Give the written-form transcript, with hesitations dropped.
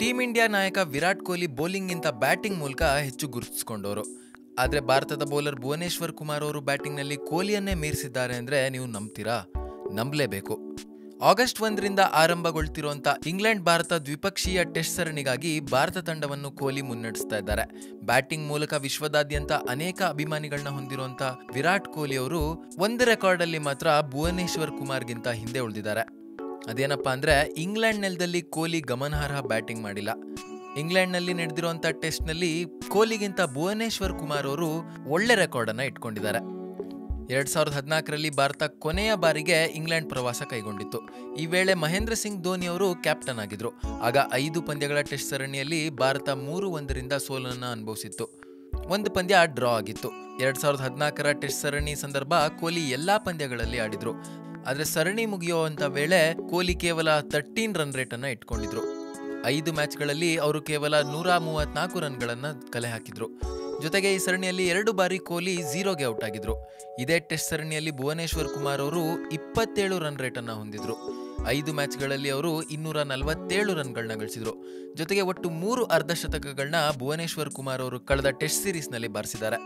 Team India ನಾಯಕ Virat Kohli ಬೌಲಿಂಗ್ಗಿಂತ batting ಮೂಲಕ ಹೆಚ್ಚು ಗುರುತಿಸಿಕೊಂಡವರು. ಆದರೆ ಭಾರತದ ಬೌಲರ್ ಭುವನೇಶ್ವರ್ ಕುಮಾರ್ ಅವರು ಬ್ಯಾಟಿಂಗ್ನಲ್ಲಿ ಕೊಹ್ಲಿಯನ್ನೇ ಮೀರಿಸಿದ್ದಾರೆ ಅಂದರೆ ನೀವು ನಂಬ್ತೀರಾ? ನಂಬಲೇಬೇಕು. ಆಗಸ್ಟ್ 1ರಿಂದ ಆರಂಭಗೊಳ್ತಿರುವಂಥ ಇಂಗ್ಲೆಂಡ್ ಭಾರತ ದ್ವಿಪಕ್ಷೀಯ ಟೆಸ್ಟ್ ಸರಣಿಗಾಗಿ ಭಾರತ ತಂಡವನ್ನು ಕೊಹ್ಲಿ ಮುನ್ನಡೆಸ್ತಾ ಇದ್ದಾರೆ. ಬ್ಯಾಟಿಂಗ್ ಮೂಲಕ ವಿಶ್ವದಾದ್ಯಂತ ಅನೇಕ ಅಭಿಮಾನಿಗಳನ್ನ ಹೊಂದಿರುವಂಥ ವಿರಾಟ್ ಕೊಹ್ಲಿ ಅವರು ಒಂದು ರೆಕಾರ್ಡಲ್ಲಿ ಮಾತ್ರ ಭುವನೇಶ್ವರ್ ಕುಮಾರ್ಗಿಂತ ಹಿಂದೆ ಉಳಿದಿದ್ದಾರೆ. ಅದೇನಪ್ಪಾ ಅಂದ್ರೆ ಇಂಗ್ಲೆಂಡ್ ನೆಲದಲ್ಲಿ ಕೊಹ್ಲಿ ಗಮನಾರ್ಹ ಬ್ಯಾಟಿಂಗ್ ಮಾಡಿಲ್ಲ. ಇಂಗ್ಲೆಂಡ್ನಲ್ಲಿ ನಡೆದಿರುವಂಥ ಟೆಸ್ಟ್ನಲ್ಲಿ ಕೊಹ್ಲಿಗಿಂತ ಭುವನೇಶ್ವರ್ ಕುಮಾರ್ ಅವರು ಒಳ್ಳೆ ರೆಕಾರ್ಡ್ ಅನ್ನ ಇಟ್ಕೊಂಡಿದ್ದಾರೆ. 2014ರಲ್ಲಿ ಭಾರತ ಕೊನೆಯ ಬಾರಿಗೆ ಇಂಗ್ಲೆಂಡ್ ಪ್ರವಾಸ ಕೈಗೊಂಡಿತ್ತು. ಈ ವೇಳೆ ಮಹೇಂದ್ರ ಸಿಂಗ್ ಧೋನಿ ಅವರು ಕ್ಯಾಪ್ಟನ್ ಆಗಿದ್ರು. ಆಗ 5 ಪಂದ್ಯಗಳ ಟೆಸ್ಟ್ ಸರಣಿಯಲ್ಲಿ ಭಾರತ 3-1ರಿಂದ ಸೋಲನ್ನು ಅನುಭವಿಸಿತ್ತು. ಒಂದು ಪಂದ್ಯ ಡ್ರಾ ಆಗಿತ್ತು. 2014ರ ಟೆಸ್ಟ್ ಸರಣಿ ಸಂದರ್ಭ ಕೊಹ್ಲಿ ಎಲ್ಲಾ ಪಂದ್ಯಗಳಲ್ಲಿ ಆಡಿದ್ರು. ಆದರೆ ಸರಣಿ ಮುಗಿಯುವಂಥ ವೇಳೆ ಕೊಹ್ಲಿ ಕೇವಲ 13 ರನ್ ರೇಟ್ ಅನ್ನ ಇಟ್ಕೊಂಡಿದ್ರು. 5 ಮ್ಯಾಚ್ಗಳಲ್ಲಿ ಅವರು ಕೇವಲ 134 ರನ್ಗಳನ್ನು ಕಲೆ ಹಾಕಿದ್ರು. ಜೊತೆಗೆ ಈ ಸರಣಿಯಲ್ಲಿ 2 ಬಾರಿ ಕೊಹ್ಲಿ 0ಗೆ ಔಟ್ ಆಗಿದ್ರು. ಇದೇ ಟೆಸ್ಟ್ ಸರಣಿಯಲ್ಲಿ ಭುವನೇಶ್ವರ್ ಕುಮಾರ್ ಅವರು 27 ರನ್ ರೇಟ್ ಅನ್ನ ಹೊಂದಿದ್ರು. 5 ಮ್ಯಾಚ್ಗಳಲ್ಲಿ ಅವರು 247 ರನ್ಗಳನ್ನ ಗಳಿಸಿದ್ರು. ಜೊತೆಗೆ ಒಟ್ಟು 3 ಅರ್ಧಶತಕಗಳನ್ನ ಭುವನೇಶ್ವರ್ ಕುಮಾರ್ ಅವರು ಕಳೆದ ಟೆಸ್ಟ್ ಸೀರೀಸ್ನಲ್ಲಿ ಬಾರಿಸಿದ್ದಾರೆ.